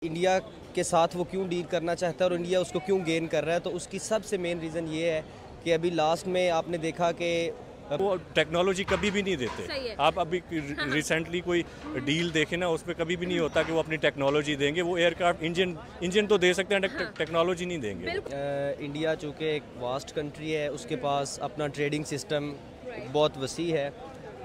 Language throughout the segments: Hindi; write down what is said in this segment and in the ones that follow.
इंडिया के साथ वो क्यों डील करना चाहता है और इंडिया उसको क्यों गेन कर रहा है, तो उसकी सबसे मेन रीज़न ये है कि अभी लास्ट में आपने देखा कि वो टेक्नोलॉजी कभी भी नहीं देते। आप अभी रिसेंटली कोई डील देखें ना, उसमें कभी भी नहीं होता कि वो अपनी टेक्नोलॉजी देंगे। वो एयरक्राफ्ट इंजन तो दे सकते हैं, टेक्नोलॉजी नहीं देंगे। इंडिया चूँकि एक वास्ट कंट्री है, उसके पास अपना ट्रेडिंग सिस्टम बहुत वसी है।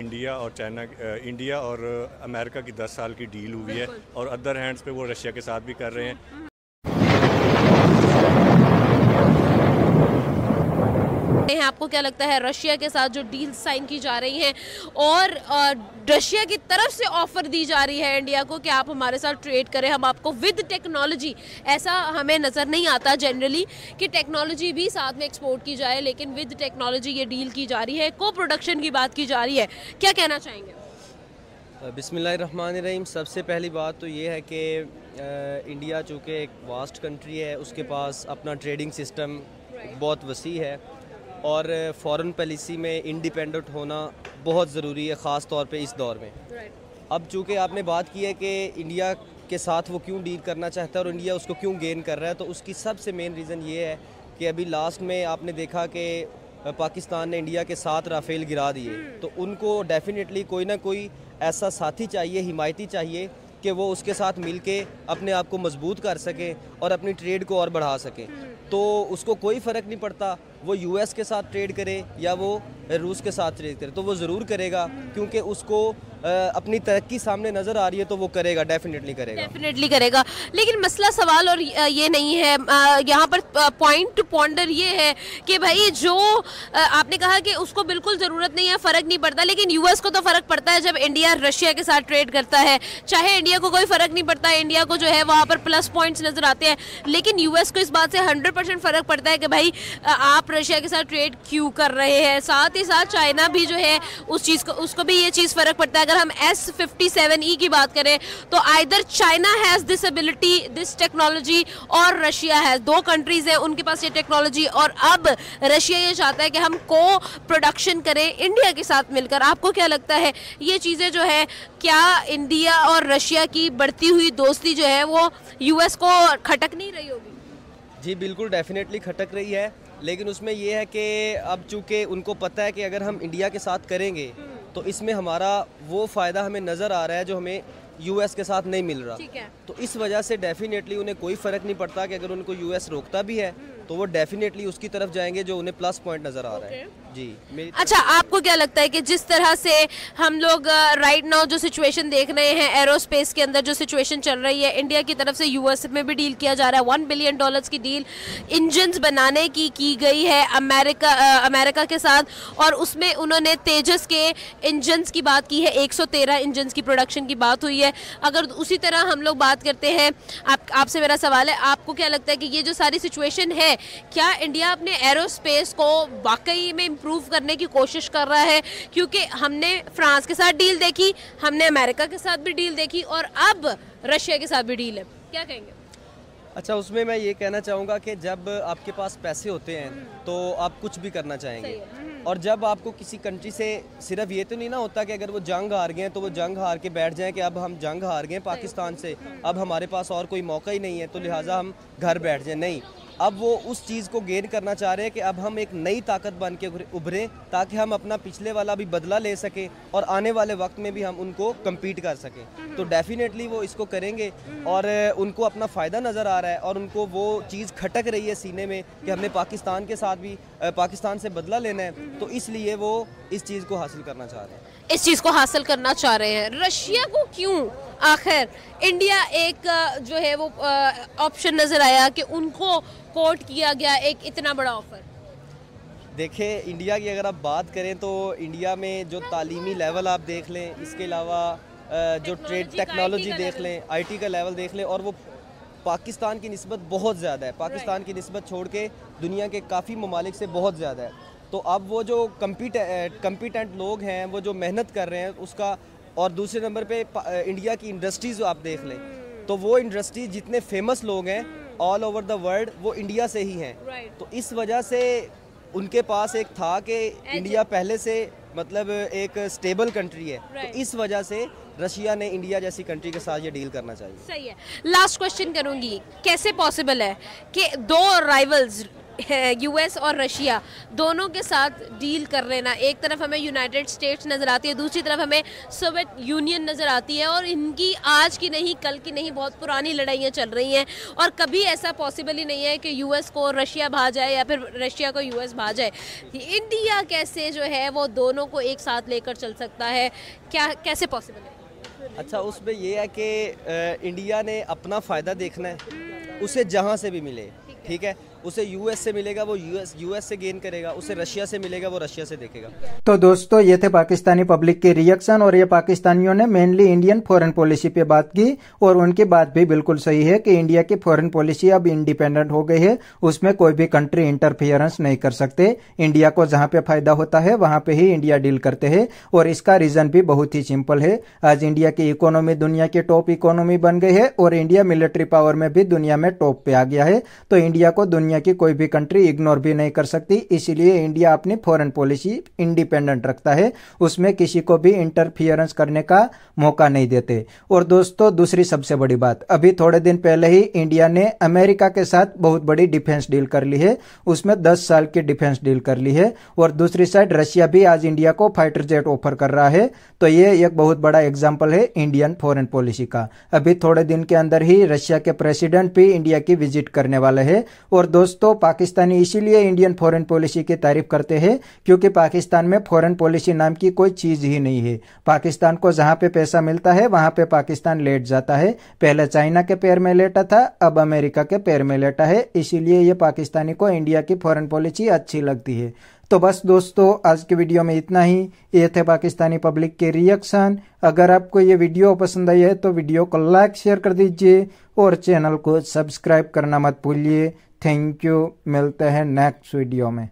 इंडिया और अमेरिका की 10 साल की डील हुई है और अदर हैंड्स पे वो रशिया के साथ भी कर रहे हैं। आपको क्या लगता है रशिया के साथ जो डील साइन की जा रही हैं और रशिया की तरफ से ऑफर दी जा रही है इंडिया को कि आप हमारे साथ ट्रेड करें, हम आपको विद टेक्नोलॉजी, ऐसा हमें नज़र नहीं आता जनरली कि टेक्नोलॉजी भी साथ में एक्सपोर्ट की जाए, लेकिन विद टेक्नोलॉजी ये डील की जा रही है, को प्रोडक्शन की बात की जा रही है, क्या कहना चाहेंगे? बिस्मिल्लाहिर्रहमानिर्रहीम। सबसे पहली बात तो ये है कि इंडिया चूँकि एक वास्ट कंट्री है, उसके पास अपना ट्रेडिंग सिस्टम बहुत वसी है और फॉरेन पॉलिसी में इंडिपेंडेंट होना बहुत ज़रूरी है, ख़ास तौर पे इस दौर में। अब चूँकि आपने बात की है कि इंडिया के साथ वो क्यों डील करना चाहता है और इंडिया उसको क्यों गेन कर रहा है, तो उसकी सबसे मेन रीज़न ये है कि अभी लास्ट में आपने देखा कि पाकिस्तान ने इंडिया के साथ राफेल गिरा दिए, तो उनको डेफिनेटली कोई ना कोई ऐसा साथी चाहिए, हिमायती चाहिए कि वो उसके साथ मिलके अपने आप को मजबूत कर सके और अपनी ट्रेड को और बढ़ा सके। तो उसको कोई फ़र्क नहीं पड़ता वो यूएस के साथ ट्रेड करे या वो रूस के साथ ट्रेड करे, तो वो ज़रूर करेगा, क्योंकि उसको अपनी तरक्की सामने नज़र आ रही है, तो वो करेगा, डेफिनेटली करेगा। लेकिन मसला सवाल और ये नहीं है, यहाँ पर पॉइंट टू पॉन्डर ये है कि भाई जो आपने कहा कि उसको बिल्कुल ज़रूरत नहीं है, फ़र्क नहीं पड़ता, लेकिन यूएस को तो फ़र्क पड़ता है जब इंडिया रशिया के साथ ट्रेड करता है। चाहे इंडिया को कोई फ़र्क नहीं पड़ता, इंडिया को जो है वहाँ पर प्लस पॉइंट्स नज़र आते हैं, लेकिन यूएस को इस बात से 100% फ़र्क पड़ता है कि भाई आप रशिया के साथ ट्रेड क्यों कर रहे हैं। साथ ही साथ चाइना भी जो है उस चीज़ को, उसको भी ये चीज़ फ़र्क पड़ता है। अगर हम S-57E की बात करें तो either China has this ability, this technology, और रशिया है, दो कंट्रीज़ हैं उनके पास ये टेक्नोलॉजी, और अब रशिया ये चाहता है कि हम को प्रोडक्शन करें इंडिया के साथ मिलकर। आपको क्या लगता है ये चीज़ें जो है, क्या इंडिया और रशिया की बढ़ती हुई दोस्ती जो है वो यूएस को खटक नहीं रही होगी? जी बिल्कुल, डेफिनेटली खटक रही है, लेकिन उसमें यह है कि अब चूँकि उनको पता है कि अगर हम इंडिया के साथ करेंगे तो इसमें हमारा वो फ़ायदा हमें नज़र आ रहा है जो हमें यूएस के साथ नहीं मिल रहा। तो इस वजह से डेफिनेटली उन्हें कोई फ़र्क नहीं पड़ता कि अगर उनको यूएस रोकता भी है तो वो डेफिनेटली उसकी तरफ जाएंगे जो उन्हें प्लस पॉइंट नज़र आ रहा है। जी अच्छा, आपको क्या लगता है कि जिस तरह से हम लोग राइट नाउ जो सिचुएशन देख रहे हैं, एरोस्पेस के अंदर जो सिचुएशन चल रही है, इंडिया की तरफ से यूएस में भी डील किया जा रहा है, $1 बिलियन की डील इंजन्स बनाने की गई है अमेरिका के साथ, और उसमें उन्होंने तेजस के इंजन्स की बात की है, 113 इंजन्स की प्रोडक्शन की बात हुई है। अगर उसी तरह हम लोग बात करते हैं, आपसे मेरा सवाल है, आपको क्या लगता है कि ये जो सारी सिचुएशन है, क्या इंडिया अपने एरोस्पेस को वाकई में इम्प्रूव करने की कोशिश कर रहा है? क्योंकि हमने फ्रांस के साथ डील देखी, हमने अमेरिका के साथ भी डील देखी, और अब रशिया के साथ भी डील है, क्या कहेंगे? अच्छा, उसमें मैं ये कहना चाहूँगा कि जब आपके पास पैसे होते हैं तो आप कुछ भी करना चाहेंगे, और जब आपको किसी कंट्री से सिर्फ ये तो नहीं ना होता कि अगर वो जंग हार गए तो वो जंग हार के बैठ जाएं कि अब हम जंग हार गए पाकिस्तान से, अब हमारे पास और कोई मौका ही नहीं है तो लिहाजा हम घर बैठ जाएं। नहीं, अब वो उस चीज़ को गेन करना चाह रहे हैं कि अब हम एक नई ताकत बन के उभरें, ताकि हम अपना पिछले वाला भी बदला ले सकें और आने वाले वक्त में भी हम उनको कम्पीट कर सकें। तो डेफिनेटली वो इसको करेंगे और उनको अपना फ़ायदा नज़र आ रहा है और उनको वो चीज़ खटक रही है सीने में कि हमने पाकिस्तान के साथ भी पाकिस्तान से बदला लेना है, तो इसलिए वो इस चीज़ को हासिल करना चाह रहे हैं। इस चीज़ को हासिल करना चाह रहे हैं। रशिया को क्यों आखिर इंडिया एक जो है वो ऑप्शन नज़र आया कि उनको कोट किया गया एक इतना बड़ा ऑफर? देखिए, इंडिया की अगर आप बात करें तो इंडिया में जो तालीमी लेवल आप देख लें, इसके अलावा जो ट्रेड टेक्नोलॉजी देख लें, आईटी का लेवल देख लें, और वो पाकिस्तान की निस्बत बहुत ज़्यादा है, पाकिस्तान की निस्बत छोड़ के दुनिया के काफ़ी ममालिक से बहुत ज़्यादा है। तो अब वो जो कम्पिटेंट लोग हैं, वो जो मेहनत कर रहे हैं उसका, और दूसरे नंबर पे इंडिया की इंडस्ट्रीज़ आप देख लें तो वो इंडस्ट्री जितने फेमस लोग हैं ऑल ओवर द वर्ल्ड वो इंडिया से ही हैं। तो इस वजह से उनके पास एक था कि इंडिया पहले से मतलब एक स्टेबल कंट्री है, तो इस वजह से रशिया ने इंडिया जैसी कंट्री के साथ ये डील करना चाहिए। सही है। लास्ट क्वेश्चन करूंगी, कैसे पॉसिबल है कि दो राइवल्स यूएस और रशिया दोनों के साथ डील कर लेना, एक तरफ हमें यूनाइटेड स्टेट्स नज़र आती है, दूसरी तरफ हमें सोवियत यूनियन नज़र आती है, और इनकी आज की नहीं कल की नहीं बहुत पुरानी लड़ाइयाँ चल रही हैं, और कभी ऐसा पॉसिबल ही नहीं है कि यूएस को रशिया भा जाए या फिर रशिया को यूएस भा जाए। इंडिया कैसे जो है वो दोनों को एक साथ लेकर चल सकता है, क्या कैसे पॉसिबल है? अच्छा, उसमें ये है कि इंडिया ने अपना फ़ायदा देखना है, उसे जहाँ से भी मिले, ठीक है, उसे यूएस से मिलेगा वो यूएस से गेन करेगा, उसे रशिया से मिलेगा वो रशिया से देखेगा। तो दोस्तों ये थे पाकिस्तानी पब्लिक के रिएक्शन, और ये पाकिस्तानियों ने मेनली इंडियन फॉरेन पॉलिसी पे बात की, और उनकी बात भी बिल्कुल सही है कि इंडिया की फॉरेन पॉलिसी अब इंडिपेंडेंट हो गई है, उसमें कोई भी कंट्री इंटरफियरेंस नहीं कर सकते। इंडिया को जहां पे फायदा होता है वहां पे ही इंडिया डील करते हैं, और इसका रीजन भी बहुत ही सिंपल है। आज इंडिया की इकोनॉमी दुनिया की टॉप इकोनॉमी बन गई है, और इंडिया मिलिट्री पावर में भी दुनिया में टॉप पे आ गया है, तो इंडिया को दुनिया की कोई भी कंट्री इग्नोर भी नहीं कर सकती। इसीलिए इंडिया अपनी फॉरेन पॉलिसी इंडिपेंडेंट रखता है, उसमें किसी को भी इंटरफियरेंस करने का मौका नहीं देते। और दोस्तों दूसरी सबसे बड़ी बात, अभी थोड़े दिन पहले ही इंडिया ने अमेरिका के साथ बहुत बड़ी डिफेंस डील कर ली है, उसमें 10 साल की डिफेंस डील कर ली है, और दूसरी साइड रशिया भी आज इंडिया को फाइटर जेट ऑफर कर रहा है। तो ये एक बहुत बड़ा एग्जाम्पल है इंडियन फॉरेन पॉलिसी का। अभी थोड़े दिन के अंदर ही रशिया के प्रेसिडेंट भी इंडिया की विजिट करने वाले हैं। और दोस्तों पाकिस्तानी इसीलिए इंडियन फॉरेन पॉलिसी की तारीफ करते हैं क्योंकि पाकिस्तान में फॉरेन पॉलिसी नाम की कोई चीज ही नहीं है। पाकिस्तान को जहां पे पैसा मिलता है वहां पे पाकिस्तान लेट जाता है। पहले चाइना के पैर में लेटा था, अब अमेरिका के पैर में लेटा है। इसीलिए ये पाकिस्तानी को इंडिया की फॉरेन पॉलिसी अच्छी लगती है। तो बस दोस्तों आज के वीडियो में इतना ही। ये थे पाकिस्तानी पब्लिक के रिएक्शन। अगर आपको ये वीडियो पसंद आई है तो वीडियो को लाइक शेयर कर दीजिए और चैनल को सब्सक्राइब करना मत भूलिए। थैंक यू, मिलते हैं नेक्स्ट वीडियो में।